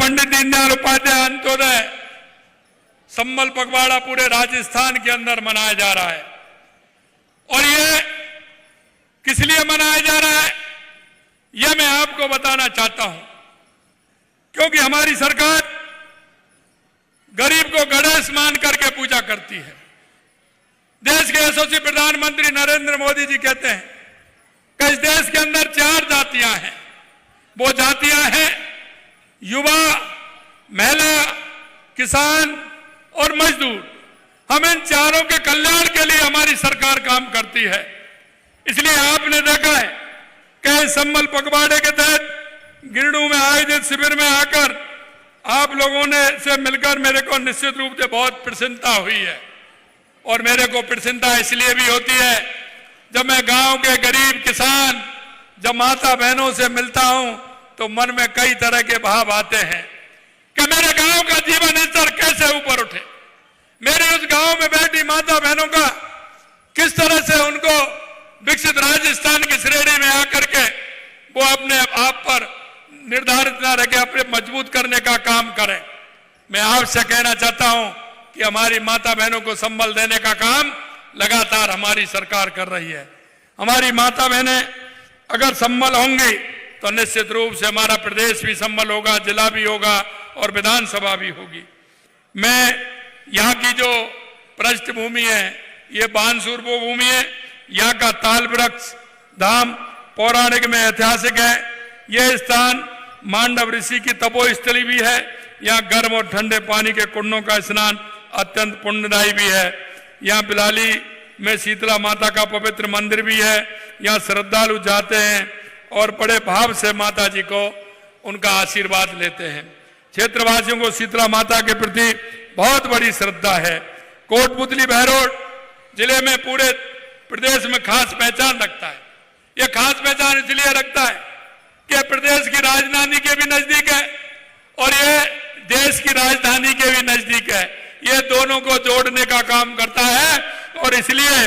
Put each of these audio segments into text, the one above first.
पंडित दीनदयाल उपाध्याय अंत्योदय संबल पखवाड़ा पूरे राजस्थान के अंदर मनाया जा रहा है। और ये किस लिए मनाया जा रहा है, यह मैं आपको बताना चाहता हूं। क्योंकि हमारी सरकार गरीब को गणेश मान करके पूजा करती है। देश के यशस्वी प्रधानमंत्री नरेंद्र मोदी जी कहते हैं कि इस देश के अंदर 4 जातियां हैं। वो जातियां हैं युवा, महिला, किसान और मजदूर। हम इन चारों के कल्याण के लिए हमारी सरकार काम करती है। इसलिए आपने देखा है कि संबल पखवाड़े के तहत गिरडू में आयोजित शिविर में आकर आप लोगों ने से मिलकर मेरे को निश्चित रूप से बहुत प्रसन्नता हुई है। और मेरे को प्रसन्नता इसलिए भी होती है, जब मैं गांव के गरीब किसान, जब माता बहनों से मिलता हूं तो मन में कई तरह के भाव आते हैं कि मेरे गांव का जीवन स्तर कैसे ऊपर उठे, मेरे उस गांव में बैठी माता बहनों का किस तरह से उनको विकसित राजस्थान की श्रेणी में आकर के वो अपने आप पर निर्धारित न रखे, अपने मजबूत करने का काम करें। मैं आपसे कहना चाहता हूं कि हमारी माता बहनों को संबल देने का काम लगातार हमारी सरकार कर रही है। हमारी माता बहनें अगर संबल होंगी तो निश्चित रूप से हमारा प्रदेश भी संबल होगा, जिला भी होगा और विधानसभा भी होगी। मैं यहाँ की जो पृष्ठभूमि है ये बानसूर वो भूमि है। यहाँ का ताल वृक्ष धाम पौराणिक में ऐतिहासिक है। यह स्थान मांडव ऋषि की तपोस्थली भी है। यहाँ गर्म और ठंडे पानी के कुंडों का स्नान अत्यंत पुण्यदायी भी है। यहाँ बिलाली में शीतला माता का पवित्र मंदिर भी है। यहाँ श्रद्धालु जाते हैं और बड़े भाव से माता जी को उनका आशीर्वाद लेते हैं। क्षेत्रवासियों को शीतला माता के प्रति बहुत बड़ी श्रद्धा है। कोटपुतली बहरोड जिले में पूरे प्रदेश में खास पहचान रखता है। यह खास पहचान इसलिए रखता है कि प्रदेश की राजधानी के भी नजदीक है और यह देश की राजधानी के भी नजदीक है। यह दोनों को जोड़ने का काम करता है और इसलिए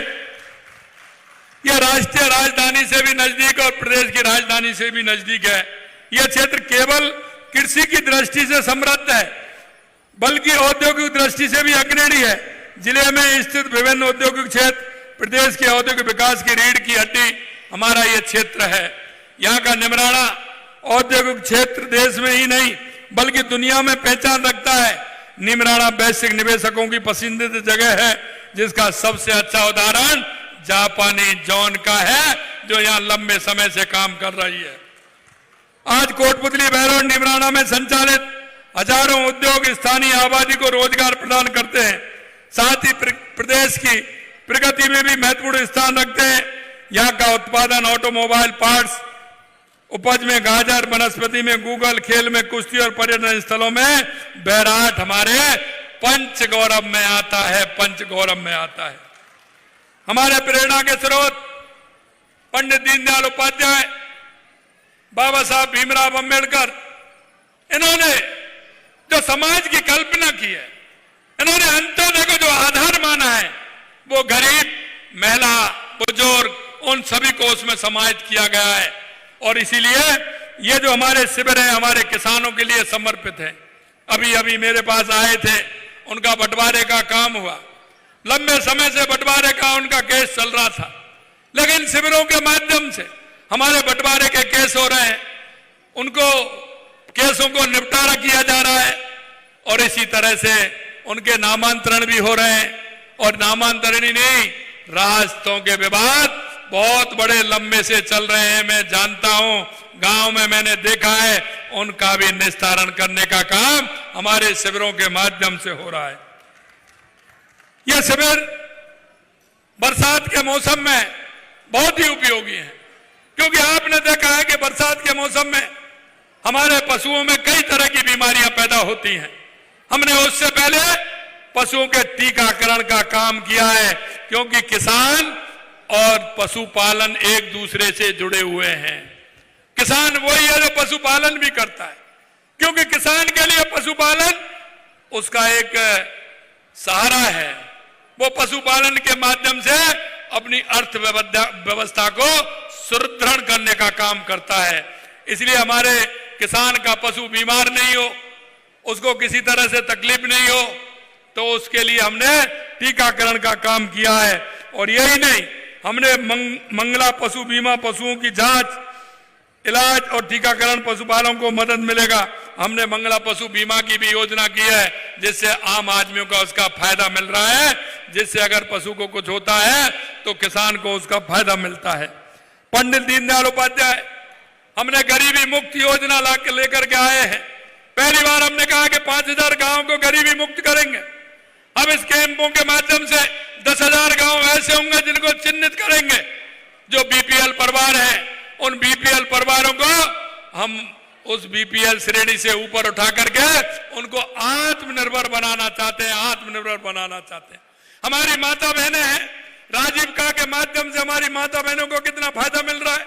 यह राष्ट्रीय राजधानी से भी नजदीक और प्रदेश की राजधानी से भी नजदीक है। यह क्षेत्र केवल कृषि की दृष्टि से समृद्ध है बल्कि औद्योगिक दृष्टि से भी अग्रणी है। जिले में स्थित विभिन्न औद्योगिक क्षेत्र प्रदेश के औद्योगिक विकास की रीढ़ की हड्डी हमारा यह क्षेत्र है। यहाँ का निमराना औद्योगिक क्षेत्र देश में ही नहीं बल्कि दुनिया में पहचान रखता है। निमराना वैश्विक निवेशकों की पसंदीदा जगह है, जिसका सबसे अच्छा उदाहरण जापानी जॉन का है जो यहाँ लंबे समय से काम कर रही है। आज कोटपुतली बहरोड निमराना में संचालित हजारों उद्योग स्थानीय आबादी को रोजगार प्रदान करते हैं, साथ ही प्रदेश की प्रगति में भी महत्वपूर्ण स्थान रखते हैं। यहाँ का उत्पादन ऑटोमोबाइल पार्ट्स उपज में गाजर, वनस्पति में गूगल, खेल में कुश्ती और पर्यटन स्थलों में बैराट हमारे पंचगौरव में आता है। पंचगौरव में आता है। हमारे प्रेरणा के स्रोत पंडित दीनदयाल उपाध्याय, बाबा साहब भीमराव अंबेडकर, इन्होंने जो समाज की कल्पना की है, इन्होंने अंत्योदय को जो आधार माना है, वो गरीब, महिला, बुजुर्ग उन सभी को उसमें समाहित किया गया है। और इसीलिए ये जो हमारे शिविर हैं हमारे किसानों के लिए समर्पित है। अभी अभी मेरे पास आए थे, उनका बंटवारे का काम हुआ। लंबे समय से बंटवारे का उनका केस चल रहा था, लेकिन शिविरों के माध्यम से हमारे बंटवारे के केस हो रहे हैं, उनको केसों को निपटारा किया जा रहा है और इसी तरह से उनके नामांतरण भी हो रहे हैं। और नामांतरण ही नहीं, रास्तों के विवाद बहुत बड़े लंबे से चल रहे हैं। मैं जानता हूं, गांव में मैंने देखा है, उनका भी निस्तारण करने का काम हमारे शिविरों के माध्यम से हो रहा है। यह शिविर बरसात के मौसम में बहुत ही उपयोगी है, क्योंकि आपने देखा है कि बरसात के मौसम में हमारे पशुओं में कई तरह की बीमारियां पैदा होती हैं। हमने उससे पहले पशुओं के टीकाकरण का काम किया है, क्योंकि किसान और पशुपालन एक दूसरे से जुड़े हुए हैं। किसान वही है जो पशुपालन भी करता है, क्योंकि किसान के लिए पशुपालन उसका एक सहारा है। वो पशुपालन के माध्यम से अपनी अर्थव्यवस्था को सुदृढ़ करने का काम करता है। इसलिए हमारे किसान का पशु बीमार नहीं हो, उसको किसी तरह से तकलीफ नहीं हो, तो उसके लिए हमने टीकाकरण का काम किया है। और यही नहीं, हमने मंगला पशु बीमा, पशुओं की जांच, इलाज और टीकाकरण, पशुपालकों को मदद मिलेगा। हमने मंगला पशु बीमा की भी योजना की है, जिससे आम आदमियों का उसका फायदा मिल रहा है, जिससे अगर पशु को कुछ होता है तो किसान को उसका फायदा मिलता है। पंडित दीनदयाल उपाध्याय, हमने गरीबी मुक्त योजना लेकर के आए हैं। पहली बार हमने कहा कि 5000 गांव को गरीबी मुक्त करेंगे। अब इस कैंपों के माध्यम से 10,000 गांव ऐसे होंगे जिनको चिन्हित करेंगे, जो बीपीएल परिवार हैं। उन बीपीएल परिवारों को हम उस बीपीएल श्रेणी से ऊपर उठा करके उनको आत्मनिर्भर बनाना चाहते हैं, आत्मनिर्भर बनाना चाहते हैं। हमारी माता बहनें हैं, राजीव का के माध्यम से हमारी माता बहनों को कितना फायदा मिल रहा है,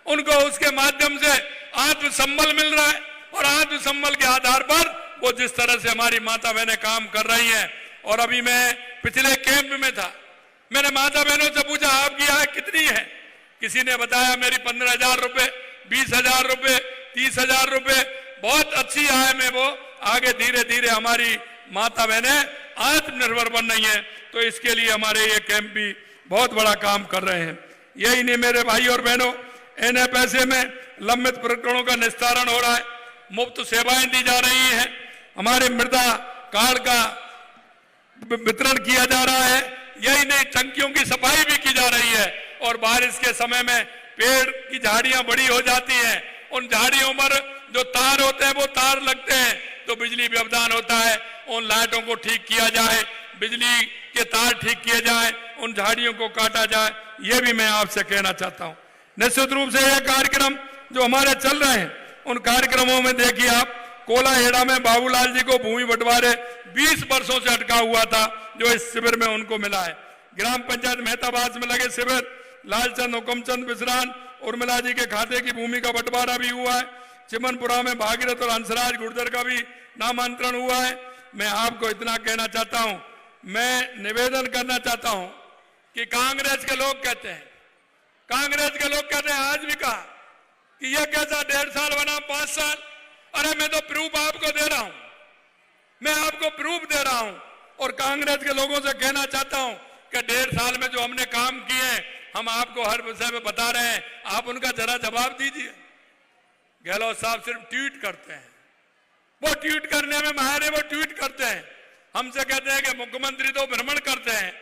उनको उसके माध्यम से आत्मसंबल मिल रहा है। और आत्मसंबल के आधार पर वो जिस तरह से हमारी माता बहनें काम कर रही हैं। और अभी मैं पिछले कैंप में था, मैंने माता बहनों से पूछा आपकी आय कितनी है? किसी ने बताया मेरी 15,000 रुपए, 20,000 रुपए, 30,000 रुपए। बहुत अच्छी आय में वो आगे धीरे धीरे हमारी माता बहनें आत्मनिर्भर बन रही हैं। तो इसके लिए हमारे ये कैंप भी बहुत बड़ा काम कर रहे हैं। यही नहीं मेरे भाई और बहनों, इन्हें पैसे में लंबित प्रकरणों का निस्तारण हो रहा है, मुफ्त सेवाएं दी जा रही हैं, हमारे मृदा कार्ड का वितरण किया जा रहा है। यही नहीं, टंकियों की सफाई भी की जा रही है। और बारिश के समय में पेड़ की झाड़ियां बड़ी हो जाती हैं, उन झाड़ियों पर जो तार होते हैं वो तार लगते हैं तो बिजली व्यवधान होता है। उन लाइटों को ठीक किया जाए, बिजली के तार ठीक किए जाए, उन झाड़ियों को काटा जाए। ये भी मैं आपसे कहना चाहता हूं। निश्चित रूप से ये कार्यक्रम जो हमारे चल रहे हैं, उन कार्यक्रमों में देखिए आप, कोलाहेड़ा में बाबूलाल जी को भूमि बंटवारे 20 वर्षों से अटका हुआ था, जो इस शिविर में उनको मिला है। ग्राम पंचायत मेहताबाद में लगे शिविर, लालचंद हुकमचंद बिसरान उर्मिला जी के खाते की भूमि का बंटवारा भी हुआ है। चिमनपुरा में भागीरथ और हंसराज गुर्जर का भी नामांतरण हुआ है। मैं आपको इतना कहना चाहता हूं, मैं निवेदन करना चाहता हूं कि कांग्रेस के लोग कहते हैं, आज भी कहा कि यह कैसा 1.5 साल बना 5 साल। अरे मैं तो प्रूफ आपको दे रहा हूं, मैं आपको प्रूफ दे रहा हूं। और कांग्रेस के लोगों से कहना चाहता हूं कि 1.5 साल में जो हमने काम किए हम आपको हर विषय में बता रहे हैं, आप उनका जरा जवाब दीजिए। गहलोत साहब सिर्फ ट्वीट करते हैं, वो ट्वीट करने में माहिर है, वो ट्वीट करते हैं। हमसे कहते हैं कि मुख्यमंत्री तो भ्रमण करते हैं,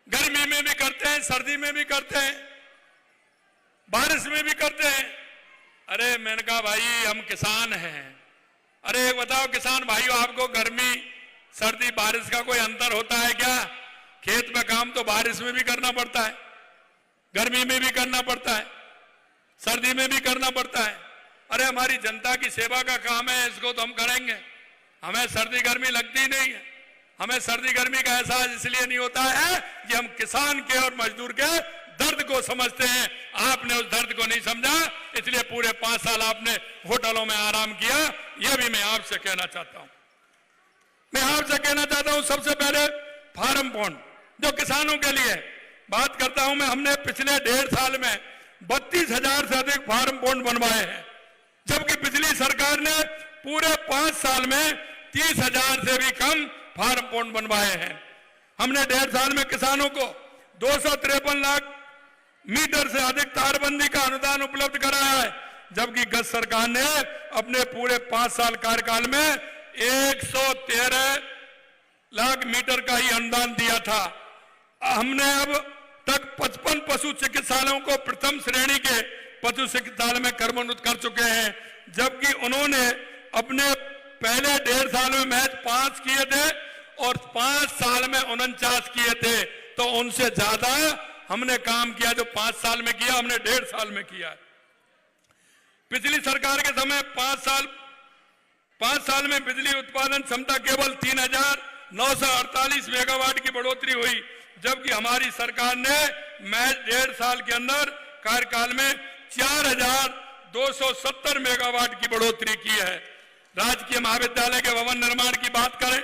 गर्मी में भी करते हैं, सर्दी में भी करते हैं, बारिश में भी करते हैं। अरे मैंने कहा भाई हम किसान हैं, अरे बताओ किसान भाइयों, आपको गर्मी सर्दी बारिश का कोई अंतर होता है क्या? खेत में काम तो बारिश में भी करना पड़ता है, गर्मी में भी करना पड़ता है, सर्दी में भी करना पड़ता है। अरे हमारी जनता की सेवा का काम है, इसको तो हम करेंगे। हमें सर्दी गर्मी लगती नहीं है। हमें सर्दी गर्मी का एहसास इसलिए नहीं होता है कि हम किसान के और मजदूर के दर्द को समझते हैं। आपने उस दर्द को नहीं समझा, इसलिए पूरे 5 साल आपने होटलों में आराम किया। यह भी मैं आपसे कहना चाहता हूं। मैं आपसे कहना चाहता हूं सबसे पहले फार्म बॉन्ड जो किसानों के लिए बात करता हूं मैं। हमने पिछले 1.5 साल में 32,000 से अधिक फार्म बॉन्ड बनवाए हैं, जबकि पिछली सरकार ने पूरे 5 साल में 30,000 से भी कम फार्म बॉन्ड बनवाए हैं। हमने 1.5 साल में किसानों को 253 लाख मीटर से अधिक तारबंदी का अनुदान उपलब्ध कराया है, जबकि गत सरकार ने अपने पूरे 5 साल कार्यकाल में 113 लाख मीटर का ही अनुदान दिया था। हमने अब तक 55 पशु चिकित्सालयों को प्रथम श्रेणी के पशु चिकित्सालय में क्रमोन्नत कर चुके हैं, जबकि उन्होंने अपने पहले 1.5 साल में महज 5 किए थे और 5 साल में 49 किए थे। तो उनसे ज्यादा हमने काम किया, जो 5 साल में किया हमने 1.5 साल में किया। पिछली सरकार के समय 5 साल में बिजली उत्पादन क्षमता केवल 3,948 मेगावाट की बढ़ोतरी हुई, जबकि हमारी सरकार ने महज 1.5 साल के अंदर कार्यकाल में 4,270 मेगावाट की बढ़ोतरी की है। राजकीय महाविद्यालय के भवन निर्माण की बात करें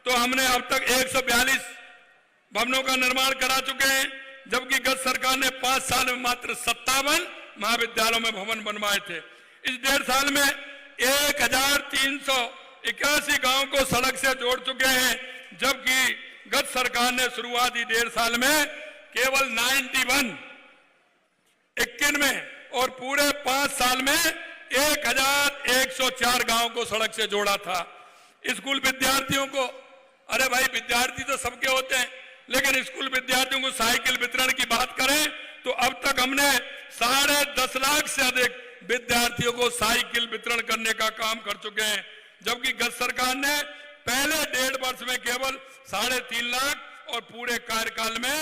तो हमने अब तक 142 भवनों का निर्माण करा चुके हैं, जबकि गत सरकार ने 5 साल में मात्र 57 महाविद्यालयों में भवन बनवाए थे। इस 1.5 साल में 1,300 81 गांव को सड़क से जोड़ चुके हैं, जबकि गत सरकार ने शुरुआती 1.5 साल में केवल 91 में और पूरे 5 साल में 1104 गांव को सड़क से जोड़ा था। स्कूल विद्यार्थियों को, अरे भाई विद्यार्थी तो सबके होते हैं, लेकिन स्कूल विद्यार्थियों को साइकिल वितरण की बात करें तो अब तक हमने 10.5 लाख से अधिक विद्यार्थियों को साइकिल वितरण करने का काम कर चुके हैं, जबकि गत सरकार ने पहले 1.5 वर्ष में केवल 3.5 लाख और पूरे कार्यकाल में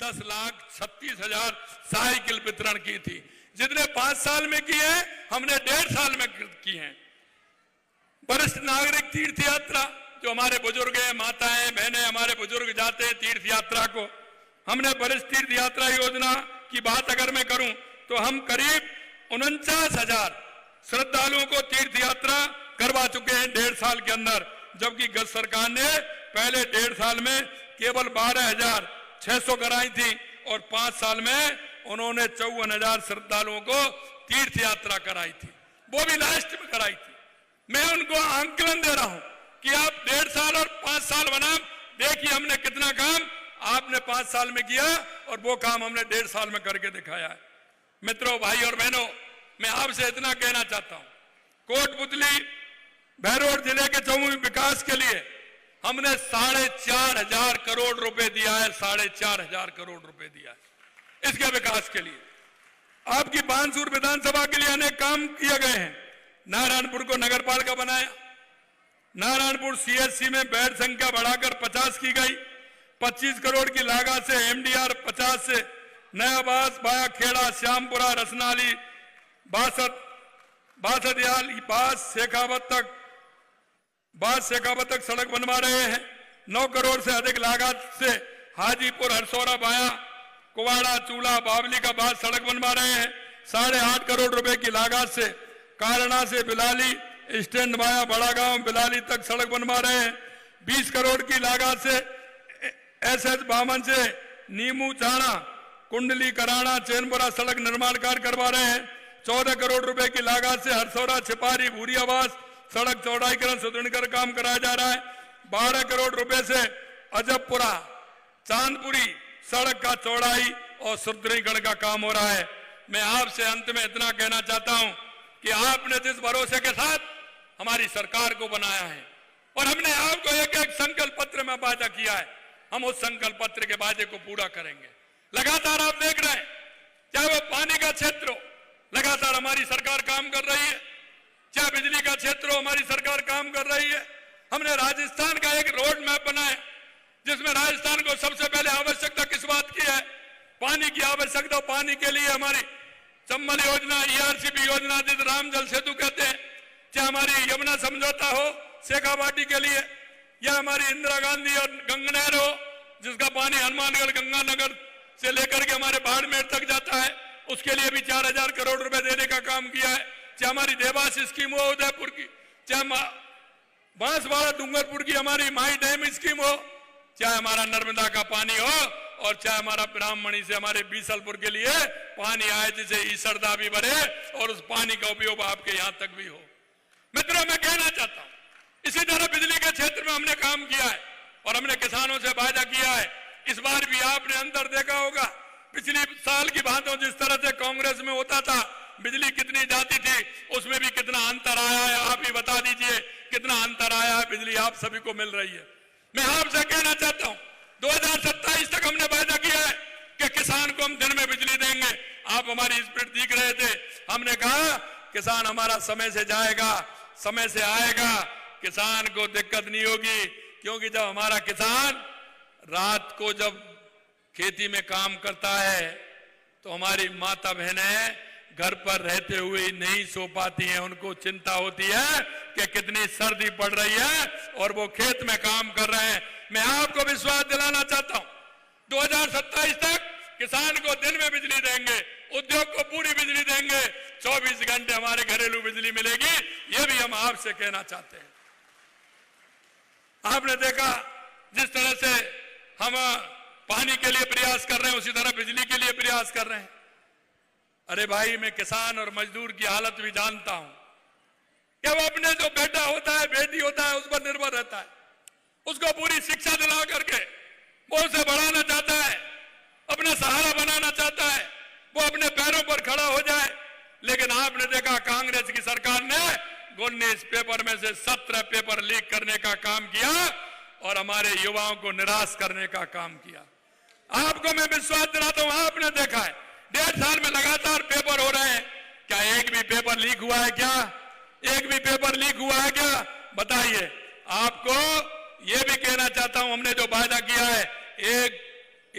10,36,000 साइकिल वितरण की थी। जितने 5 साल में किए हैं हमने 1.5 साल में किए हैं। वरिष्ठ नागरिक तीर्थ यात्रा, जो हमारे बुजुर्ग हैं, माताएं बहनें, हमारे बुजुर्ग जाते हैं तीर्थ यात्रा को, हमने वरिष्ठ तीर्थ यात्रा योजना की बात अगर मैं करूं तो हम करीब 49,000 श्रद्धालुओं को तीर्थ यात्रा करवा चुके हैं 1.5 साल के अंदर, जबकि गत सरकार ने पहले 1.5 साल में केवल 12,600 कराई थी और 5 साल में उन्होंने 54,000 श्रद्धालुओं को तीर्थ यात्रा कराई थी, वो भी लास्ट में कराई थी। मैं उनको आंकलन दे रहा हूं कि आप 1.5 साल और 5 साल बनाम देखिए हमने कितना काम आपने 5 साल में किया और वो काम हमने 1.5 साल में करके दिखाया है। मित्रों, भाई और बहनों, मैं आपसे इतना कहना चाहता हूं, कोटपुतली बहरोड जिले के चौमुखी विकास के लिए हमने 4,500 करोड़ रुपए दिया है, 4,500 करोड़ रुपए दिया है इसके विकास के लिए। आपकी बानसूर विधानसभा के लिए अनेक काम किए गए हैं। नारायणपुर को नगर पालिका बनाया, नारायणपुर सीएचसी में बेड संख्या बढ़ाकर 50 की गई, 25 करोड़ की लागत से एमडीआर 50 से नया बास बाया खेड़ा श्यामपुरा रसनाली बासदियाल शेखावत तक सड़क बनवा रहे हैं। 9 करोड़ से अधिक लागत से हाजीपुर हरसौरा बाया कुवाड़ा चूल्हा बावली का बाद सड़क बनवा रहे हैं। 8.5 करोड़ रुपए की लागत से कारणा से बिलाली स्टैंड बाया बड़ा गांव बिलाली तक सड़क बनवा रहे हैं। 20 करोड़ की लागत से एसएच बामन से नीमू चाणा कुंडली कराना चैनपुरा सड़क निर्माण कार्य करवा रहे हैं। 14 करोड़ रुपए की लागत से हरसौरा छिपारी भूरियावास सड़क चौड़ाईकरण सुदृढ़ीकरण काम कराया जा रहा है। 12 करोड़ रुपए से अजबपुरा चांदपुरी सड़क का चौड़ाई और सुदृढ़ीकरण का काम हो रहा है। मैं आपसे अंत में इतना कहना चाहता हूं कि आपने जिस भरोसे के साथ हमारी सरकार को बनाया है और हमने आपको एक संकल्प पत्र में वादा किया है, हम उस संकल्प पत्र के वादे को पूरा करेंगे। लगातार आप देख रहे हैं, चाहे वो पानी का क्षेत्र हो, लगातार हमारी सरकार काम कर रही है, चाहे बिजली का क्षेत्र हो, हमारी सरकार काम कर रही है। हमने राजस्थान का एक रोड मैप बनाया जिसमें राजस्थान को सबसे पहले आवश्यकता किस बात की है, पानी की आवश्यकता। पानी के लिए हमारी चंबल योजना, ईआरसीपी योजना जिसे राम जल सेतु कहते हैं, चाहे हमारी यमुना समझौता हो शेखावाटी के लिए, या हमारी इंदिरा गांधी और गंगनहर हो जिसका पानी हनुमानगढ़ गंगानगर से लेकर के हमारे बाड़मेर तक जाता है, उसके लिए भी 4,000 करोड़ रुपए देने का काम किया है। चाहे हमारी देवास स्कीम हो उदयपुर की, चाहे बांसवाड़ा डूंगरपुर की हमारी माई डैम स्कीम हो, चाहे हमारा नर्मदा का पानी हो और चाहे हमारा ब्राह्मणी से हमारे बीसलपुर के लिए पानी आए जिसे ईसरदा भी भरे और उस पानी का उपयोग आपके यहां तक भी हो। मित्रों, मैं कहना चाहता हूं, इसी तरह बिजली के क्षेत्र में हमने काम किया है और हमने किसानों से वादा किया है। इस बार भी आपने अंतर देखा होगा, पिछले साल की बातों जिस तरह से कांग्रेस में होता था, बिजली कितनी जाती थी, उसमें भी कितना अंतर आया है। आप ही बता दीजिए कितना अंतर आया है, बिजली आप सभी को मिल रही है। मैं आपसे कहना चाहता हूं, 2027 तक हमने वादा किया है कि किसान को हम दिन में बिजली देंगे। आप हमारी स्पीड दिख रहे थे, हमने कहा किसान हमारा समय से जाएगा, समय से आएगा, किसान को दिक्कत नहीं होगी, क्योंकि जब हमारा किसान रात को जब खेती में काम करता है तो हमारी माता बहनें घर पर रहते हुए नहीं सो पाती हैं, उनको चिंता होती है कि कितनी सर्दी पड़ रही है और वो खेत में काम कर रहे हैं। मैं आपको विश्वास दिलाना चाहता हूं, 2027 तक किसान को दिन में बिजली देंगे, उद्योग को पूरी बिजली देंगे, 24 घंटे हमारे घरेलू बिजली मिलेगी, ये भी हम आपसे कहना चाहते हैं। आपने देखा जिस तरह से हम पानी के लिए प्रयास कर रहे हैं, उसी तरह बिजली के लिए प्रयास कर रहे हैं। अरे भाई, मैं किसान और मजदूर की हालत भी जानता हूं। कि वो अपने जो बेटा होता है, बेटी होता है, उस पर निर्भर रहता है, उसको पूरी शिक्षा दिला करके वो उसे बढ़ाना चाहता है, अपना सहारा बनाना चाहता है, वो अपने पैरों पर खड़ा हो जाए। लेकिन आपने देखा कांग्रेस की सरकार ने 19 पेपर में से 17 पेपर लीक करने का काम किया और हमारे युवाओं को निराश करने का काम किया। आपको मैं विश्वास दिलाता हूं, आपने देखा है 1.5 साल में लगातार पेपर हो रहे हैं, क्या एक भी पेपर लीक हुआ है? क्या एक भी पेपर लीक हुआ है? क्या बताइए। आपको यह भी कहना चाहता हूं, हमने जो वायदा किया है,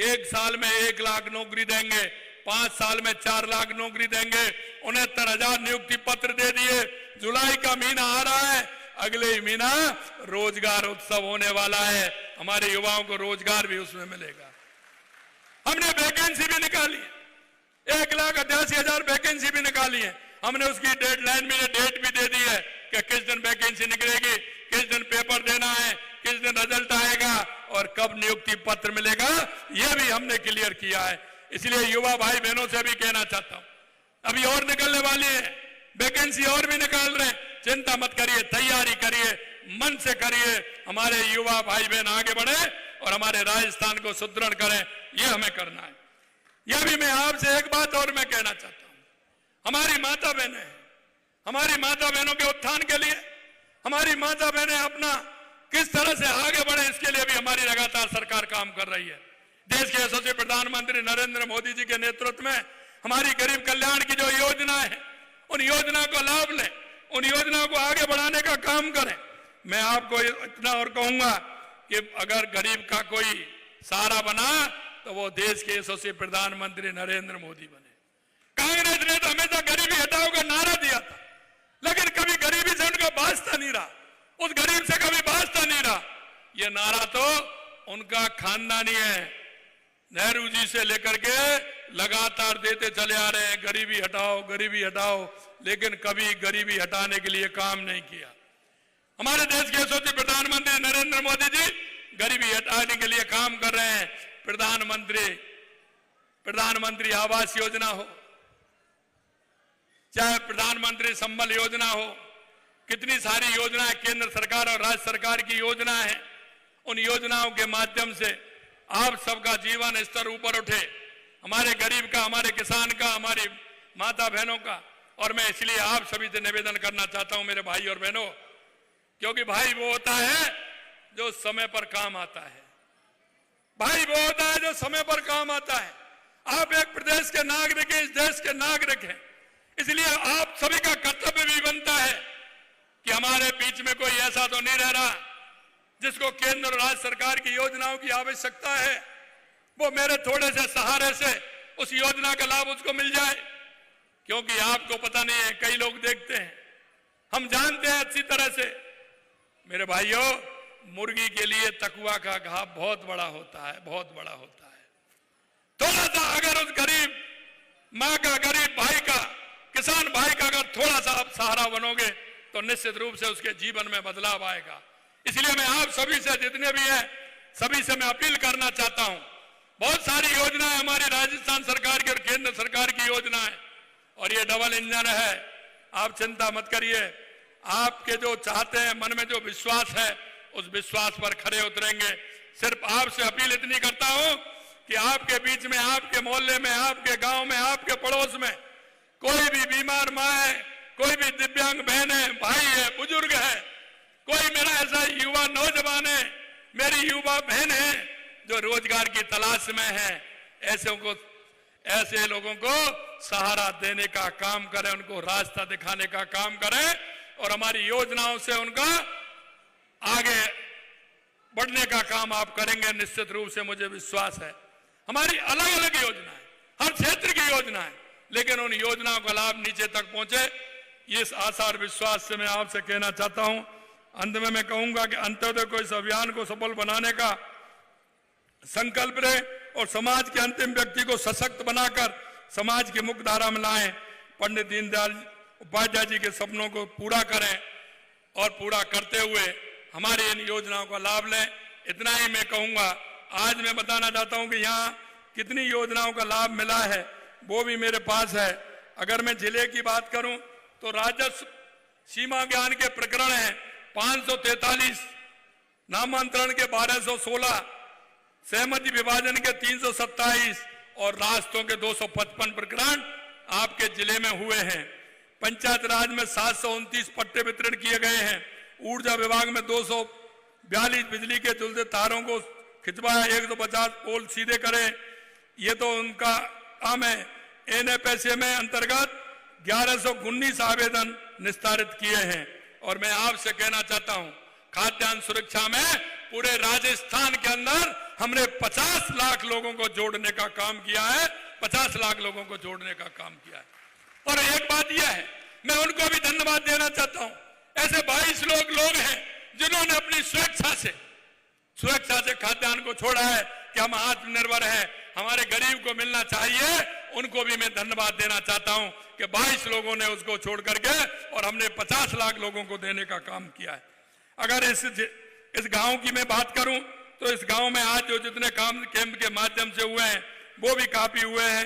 एक साल में 1 लाख नौकरी देंगे, 5 साल में 4 लाख नौकरी देंगे, 69,000 नियुक्ति पत्र दे दिए। जुलाई का महीना आ रहा है, अगले ही महीना रोजगार उत्सव होने वाला है, हमारे युवाओं को रोजगार भी उसमें मिलेगा। हमने वैकेंसी भी निकाली, 1,88,000 वैकेंसी भी निकाली है। हमने उसकी डेडलाइन में डेट भी दे दी है कि किस दिन वैकेंसी निकलेगी, किस दिन पेपर देना है, किस दिन रिजल्ट आएगा और कब नियुक्ति पत्र मिलेगा, यह भी हमने क्लियर किया है। इसलिए युवा भाई बहनों से भी कहना चाहता हूं, अभी और निकलने वाली है वैकेंसी, और भी निकाल रहे हैं, चिंता मत करिए, तैयारी करिए, मन से करिए, हमारे युवा भाई बहन आगे बढ़े और हमारे राजस्थान को सुदृढ़ करें, यह हमें करना है। यह भी मैं आपसे एक बात और मैं कहना चाहता हूं, हमारी माता बहनें, हमारी माता बहनों के उत्थान के लिए, हमारी माता बहनें अपना किस तरह से आगे बढ़े, इसके लिए भी हमारी लगातार सरकार काम कर रही है। देश के यशस्वी प्रधानमंत्री नरेंद्र मोदी जी के नेतृत्व में हमारी गरीब कल्याण की जो योजना है, उन योजना को लाभ लें, उन योजनाओं को आगे बढ़ाने का काम करें। मैं आपको इतना और कहूंगा कि अगर गरीब का कोई सहारा बना तो वो देश के यशस्वी प्रधानमंत्री नरेंद्र मोदी बने। कांग्रेस ने तो हमेशा गरीबी हटाओ का नारा दिया था, लेकिन कभी गरीबी से उनका वास्ता नहीं रहा, उस गरीब से कभी वास्ता नहीं रहा। ये नारा तो उनका खानदानी है, नेहरू जी से लेकर के लगातार देते चले आ रहे हैं, गरीबी हटाओ, गरीबी हटाओ, लेकिन कभी गरीबी हटाने के लिए काम नहीं किया। हमारे देश के यशस्वी प्रधानमंत्री नरेंद्र मोदी जी गरीबी हटाने के लिए काम कर रहे हैं। प्रधानमंत्री आवास योजना हो, चाहे प्रधानमंत्री संबल योजना हो, कितनी सारी योजनाएं केंद्र सरकार और राज्य सरकार की योजना है। उन योजनाओं के माध्यम से आप सबका जीवन स्तर ऊपर उठे, हमारे गरीब का, हमारे किसान का, हमारी माता बहनों का। और मैं इसलिए आप सभी से निवेदन करना चाहता हूं मेरे भाई और बहनों, क्योंकि भाई वो होता है जो समय पर काम आता है, भाई वो होता है जो समय पर काम आता है। आप एक प्रदेश के नागरिक हैं, इस देश के नागरिक हैं, इसलिए आप सभी का कर्तव्य भी बनता है कि हमारे बीच में कोई ऐसा तो नहीं रह रहा जिसको केंद्र और राज्य सरकार की योजनाओं की आवश्यकता है, वो मेरे थोड़े से सहारे से उस योजना का लाभ उसको मिल जाए। क्योंकि आपको पता नहीं है, कई लोग देखते हैं, हम जानते हैं अच्छी तरह से मेरे भाइयों, मुर्गी के लिए तकुआ का घाव बहुत बड़ा होता है, बहुत बड़ा होता है। थोड़ा सा अगर उस गरीब मां का, गरीब भाई का, किसान भाई का अगर थोड़ा सा आप सहारा बनोगे तो निश्चित रूप से उसके जीवन में बदलाव आएगा। इसलिए मैं आप सभी से, जितने भी हैं, सभी से मैं अपील करना चाहता हूं, बहुत सारी योजनाएं हमारी राजस्थान सरकार की और केंद्र सरकार की योजना है, और ये डबल इंजन है। आप चिंता मत करिए, आपके जो चाहते हैं, मन में जो विश्वास है, उस विश्वास पर खरे उतरेंगे। सिर्फ आपसे अपील इतनी करता हूं कि आपके बीच में, आपके मोहल्ले में, आपके गांव में, आपके पड़ोस में कोई भी बीमार मां है, कोई भी दिव्यांग बहन है, भाई है, बुजुर्ग है, कोई मेरा ऐसा युवा नौजवान है, मेरी युवा बहन है जो रोजगार की तलाश में है, ऐसे लोगों को सहारा देने का काम करें, उनको रास्ता दिखाने का काम करें और हमारी योजनाओं से उनका आगे बढ़ने का काम आप करेंगे। निश्चित रूप से मुझे विश्वास है। हमारी अलग अलग योजनाएं, हर क्षेत्र की योजनाएं, लेकिन उन योजनाओं का लाभ नीचे तक पहुंचे, इस आशा और विश्वास से मैं आपसे कहना चाहता हूं। अंत में मैं कहूंगा कि अंत्योदय को, इस अभियान को सफल बनाने का संकल्प रहे और समाज के अंतिम व्यक्ति को सशक्त बनाकर समाज की मुख्य धारा में लाएं। पंडित दीनदयाल उपाध्याय जी के सपनों को पूरा करें और पूरा करते हुए हमारी इन योजनाओं का लाभ लें। इतना ही मैं कहूंगा। आज मैं बताना चाहता हूं कि यहाँ कितनी योजनाओं का लाभ मिला है वो भी मेरे पास है। अगर मैं जिले की बात करूं तो राजस्व सीमा ज्ञान के प्रकरण हैं 543, नामांतरण के 1216, सहमति विभाजन के 327 और रास्तों के 255 प्रकरण आपके जिले में हुए हैं। पंचायत राज में 729 पट्टे वितरण किए गए हैं। ऊर्जा विभाग में 242 बिजली के जुलते तारों को खिंचवाया, 150 पोल सीधे करें, ये तो उनका काम है। एनएफएसए में अंतर्गत 1119 आवेदन निस्तारित किए हैं। और मैं आपसे कहना चाहता हूं, खाद्यान्न सुरक्षा में पूरे राजस्थान के अंदर हमने 50 लाख लोगों को जोड़ने का काम किया है, 50 लाख लोगों को जोड़ने का काम किया है। और एक बात यह है, मैं उनको भी धन्यवाद देना चाहता हूं, ऐसे 22 लोग हैं जिन्होंने अपनी स्वेच्छा से खाद्यान्न को छोड़ा है कि हम आत्मनिर्भर हैं, हमारे गरीब को मिलना चाहिए। उनको भी मैं धन्यवाद देना चाहता हूं कि 22 लोगों ने उसको छोड़ करके और हमने 50 लाख लोगों को देने का काम किया है। अगर इस गांव की मैं बात करूं तो इस गांव में आज जो जितने काम कैंप के माध्यम से हुए हैं वो भी काफी हुए हैं।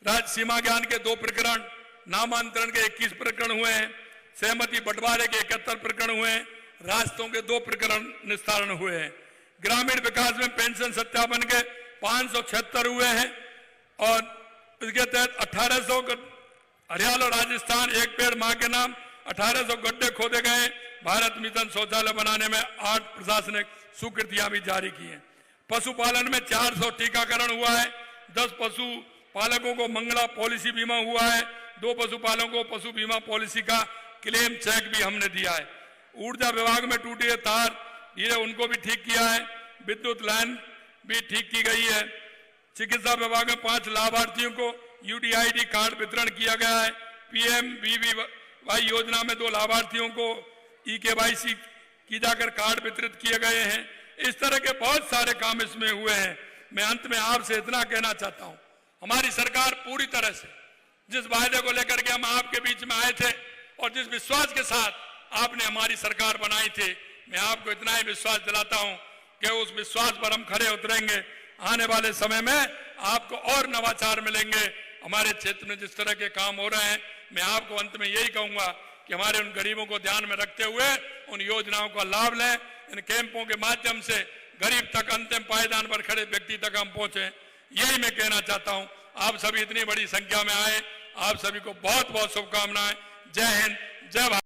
राज्य सीमा ज्ञान के 2 प्रकरण, नामांतरण के 21 प्रकरण हुए हैं, सहमति बंटवारे के 71 प्रकरण हुए हैं, रास्तों के 2 प्रकरण निस्तारण हुए हैं। ग्रामीण विकास में पेंशन सत्यापन के 576 हुए हैं और इसके तहत 1800 हरियाणा राजस्थान एक पेड़ मां के नाम 1800 गड्ढे खोदे गए। भारत मिशन शौचालय बनाने में 8 प्रशासनिक स्वीकृतियां भी जारी की हैं। पशुपालन में 400 टीकाकरण हुआ है, 10 पशु पालकों को मंगला पॉलिसी बीमा हुआ है, 2 पशुपालकों को पशु बीमा पॉलिसी का क्लेम चेक भी हमने दिया है। ऊर्जा विभाग में टूटे तार ये उनको भी ठीक किया है, विद्युत लाइन भी ठीक की गई है। चिकित्सा विभाग में 5 लाभार्थियों को यूडीआईडी कार्ड वितरण किया गया है। पीएमवीवीवाई योजना में 2 लाभार्थियों को ईकेवाईसी की जाकर कार्ड वितरित किए गए हैं। इस तरह के बहुत सारे काम इसमें हुए हैं। मैं अंत में आपसे इतना कहना चाहता हूं, हमारी सरकार पूरी तरह से जिस वायदे को लेकर के हम आपके बीच में आए थे और जिस विश्वास के साथ आपने हमारी सरकार बनाई थी, मैं आपको इतना ही विश्वास दिलाता हूं कि उस विश्वास पर हम खरे उतरेंगे। आने वाले समय में आपको और नवाचार मिलेंगे। हमारे क्षेत्र में जिस तरह के काम हो रहे हैं, मैं आपको अंत में यही कहूंगा कि हमारे उन गरीबों को ध्यान में रखते हुए उन योजनाओं का लाभ लें। इन कैंपों के माध्यम से गरीब तक, अंतिम पायदान पर खड़े व्यक्ति तक हम पहुंचे, यही मैं कहना चाहता हूं। आप सभी इतनी बड़ी संख्या में आए, आप सभी को बहुत बहुत शुभकामनाएं। जय हिंद, जय भारत।